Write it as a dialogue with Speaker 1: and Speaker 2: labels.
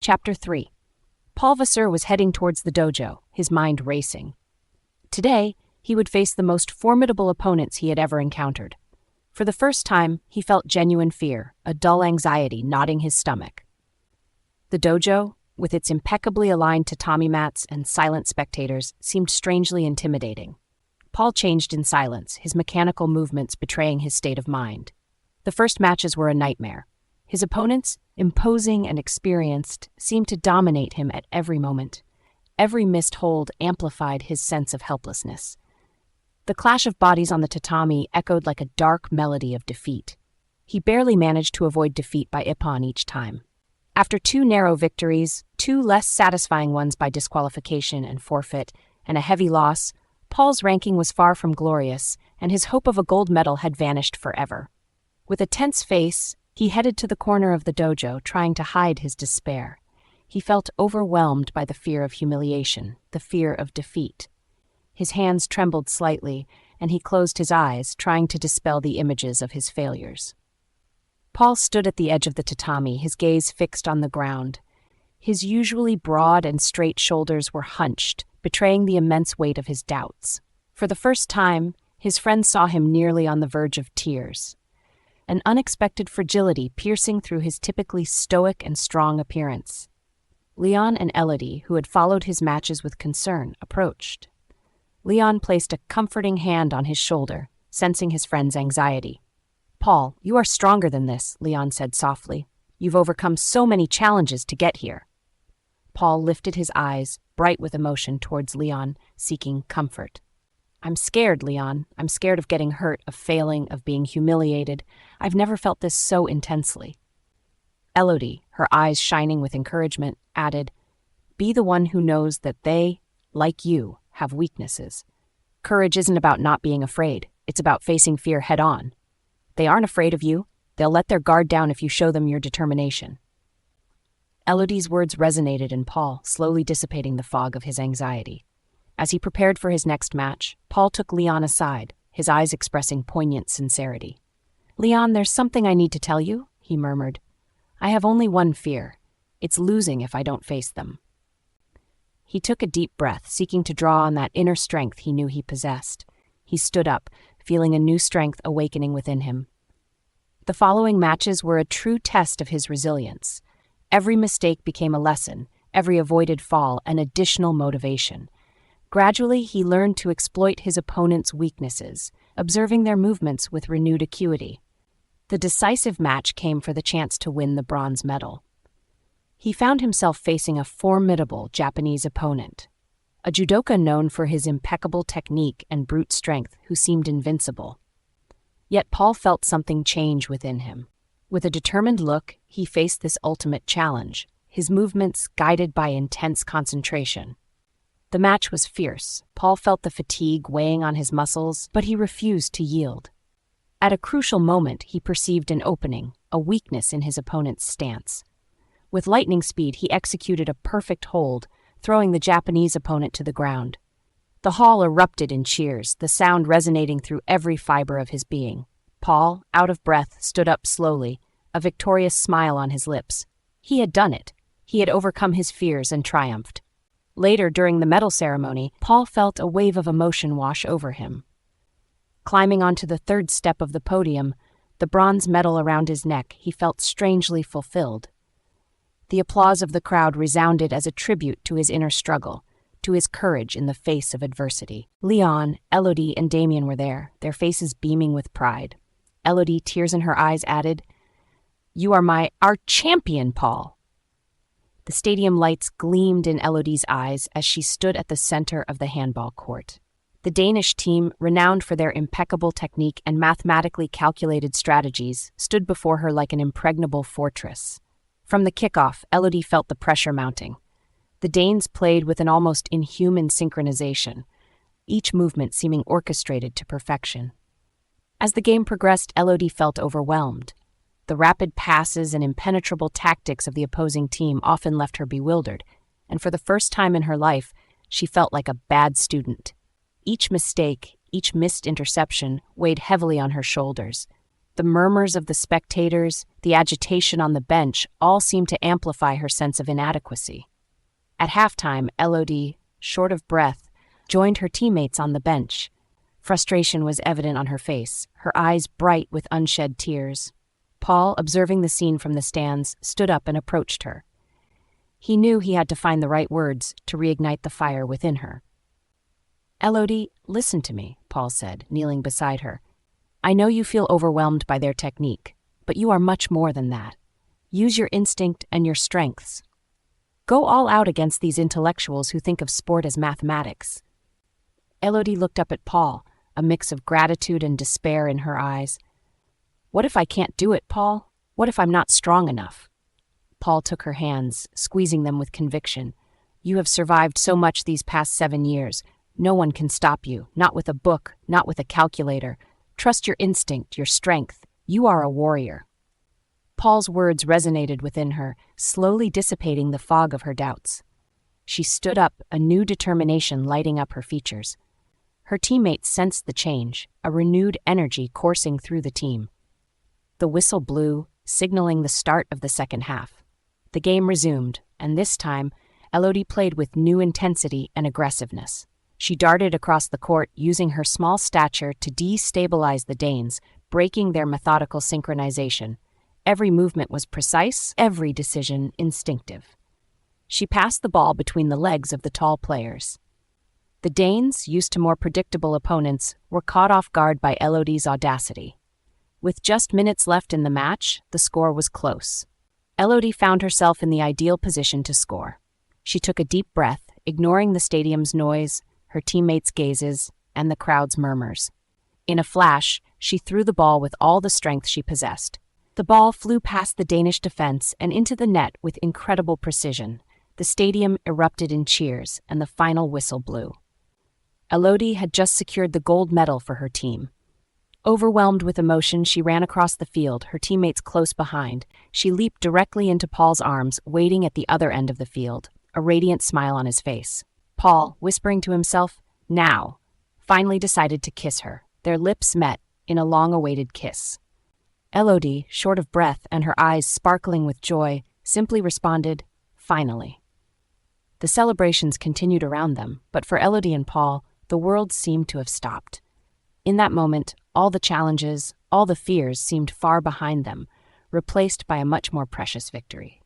Speaker 1: Chapter 3. Paul Vasseur was heading towards the dojo, his mind racing. Today, he would face the most formidable opponents he had ever encountered. For the first time, he felt genuine fear, a dull anxiety knotting his stomach. The dojo, with its impeccably aligned tatami mats and silent spectators, seemed strangely intimidating. Paul changed in silence, his mechanical movements betraying his state of mind. The first matches were a nightmare. His opponents, imposing and experienced, seemed to dominate him at every moment. Every missed hold amplified his sense of helplessness. The clash of bodies on the tatami echoed like a dark melody of defeat. He barely managed to avoid defeat by ippon each time. After 2 narrow victories, 2 less satisfying ones by disqualification and forfeit, and a heavy loss, Paul's ranking was far from glorious, and his hope of a gold medal had vanished forever. With a tense face, he headed to the corner of the dojo, trying to hide his despair. He felt overwhelmed by the fear of humiliation, the fear of defeat. His hands trembled slightly, and he closed his eyes, trying to dispel the images of his failures. Paul stood at the edge of the tatami, his gaze fixed on the ground. His usually broad and straight shoulders were hunched, betraying the immense weight of his doubts. For the first time, his friends saw him nearly on the verge of tears. An unexpected fragility piercing through his typically stoic and strong appearance. Léon and Élodie, who had followed his matches with concern, approached. Léon placed a comforting hand on his shoulder, sensing his friend's anxiety. "Paul, you are stronger than this," Léon said softly. "You've overcome so many challenges to get here." Paul lifted his eyes, bright with emotion, towards Léon, seeking comfort. "I'm scared, Léon. I'm scared of getting hurt, of failing, of being humiliated. I've never felt this so intensely." Élodie, her eyes shining with encouragement, added, "Be the one who knows that they, like you, have weaknesses. Courage isn't about not being afraid. It's about facing fear head-on. They aren't afraid of you. They'll let their guard down if you show them your determination." Élodie's words resonated in Paul, slowly dissipating the fog of his anxiety. As he prepared for his next match, Paul took Léon aside, his eyes expressing poignant sincerity. "Léon, there's something I need to tell you," he murmured. "I have only one fear. It's losing if I don't face them." He took a deep breath, seeking to draw on that inner strength he knew he possessed. He stood up, feeling a new strength awakening within him. The following matches were a true test of his resilience. Every mistake became a lesson, every avoided fall an additional motivation. Gradually, he learned to exploit his opponent's weaknesses, observing their movements with renewed acuity. The decisive match came for the chance to win the bronze medal. He found himself facing a formidable Japanese opponent, a judoka known for his impeccable technique and brute strength who seemed invincible. Yet Paul felt something change within him. With a determined look, he faced this ultimate challenge, his movements guided by intense concentration. The match was fierce. Paul felt the fatigue weighing on his muscles, but he refused to yield. At a crucial moment, he perceived an opening, a weakness in his opponent's stance. With lightning speed, he executed a perfect hold, throwing the Japanese opponent to the ground. The hall erupted in cheers, the sound resonating through every fiber of his being. Paul, out of breath, stood up slowly, a victorious smile on his lips. He had done it. He had overcome his fears and triumphed. Later, during the medal ceremony, Paul felt a wave of emotion wash over him. Climbing onto the 3rd step of the podium, the bronze medal around his neck, he felt strangely fulfilled. The applause of the crowd resounded as a tribute to his inner struggle, to his courage in the face of adversity. Léon, Élodie, and Damien were there, their faces beaming with pride. Élodie, tears in her eyes, added, "You are our champion, Paul." The stadium lights gleamed in Élodie's eyes as she stood at the center of the handball court. The Danish team, renowned for their impeccable technique and mathematically calculated strategies, stood before her like an impregnable fortress. From the kickoff, Élodie felt the pressure mounting. The Danes played with an almost inhuman synchronization, each movement seeming orchestrated to perfection. As the game progressed, Élodie felt overwhelmed. The rapid passes and impenetrable tactics of the opposing team often left her bewildered, and for the first time in her life, she felt like a bad student. Each mistake, each missed interception weighed heavily on her shoulders. The murmurs of the spectators, the agitation on the bench, all seemed to amplify her sense of inadequacy. At halftime, Élodie, short of breath, joined her teammates on the bench. Frustration was evident on her face, her eyes bright with unshed tears. Paul, observing the scene from the stands, stood up and approached her. He knew he had to find the right words to reignite the fire within her. "Élodie, listen to me," Paul said, kneeling beside her. "I know you feel overwhelmed by their technique, but you are much more than that. Use your instinct and your strengths. Go all out against these intellectuals who think of sport as mathematics." Élodie looked up at Paul, a mix of gratitude and despair in her eyes. "What if I can't do it, Paul? What if I'm not strong enough?" Paul took her hands, squeezing them with conviction. "You have survived so much these past 7 years. No one can stop you, not with a book, not with a calculator. Trust your instinct, your strength. You are a warrior." Paul's words resonated within her, slowly dissipating the fog of her doubts. She stood up, a new determination lighting up her features. Her teammates sensed the change, a renewed energy coursing through the team. The whistle blew, signaling the start of the second half. The game resumed, and this time, Élodie played with new intensity and aggressiveness. She darted across the court, using her small stature to destabilize the Danes, breaking their methodical synchronization. Every movement was precise, every decision instinctive. She passed the ball between the legs of the tall players. The Danes, used to more predictable opponents, were caught off guard by Élodie's audacity. With just minutes left in the match, the score was close. Élodie found herself in the ideal position to score. She took a deep breath, ignoring the stadium's noise, her teammates' gazes, and the crowd's murmurs. In a flash, she threw the ball with all the strength she possessed. The ball flew past the Danish defense and into the net with incredible precision. The stadium erupted in cheers, and the final whistle blew. Élodie had just secured the gold medal for her team. Overwhelmed with emotion, she ran across the field, her teammates close behind. She leaped directly into Paul's arms, waiting at the other end of the field, a radiant smile on his face. Paul, whispering to himself, "Now," finally decided to kiss her. Their lips met in a long-awaited kiss. Élodie, short of breath and her eyes sparkling with joy, simply responded, "Finally." The celebrations continued around them, but for Élodie and Paul, the world seemed to have stopped. In that moment, all the challenges, all the fears seemed far behind them, replaced by a much more precious victory.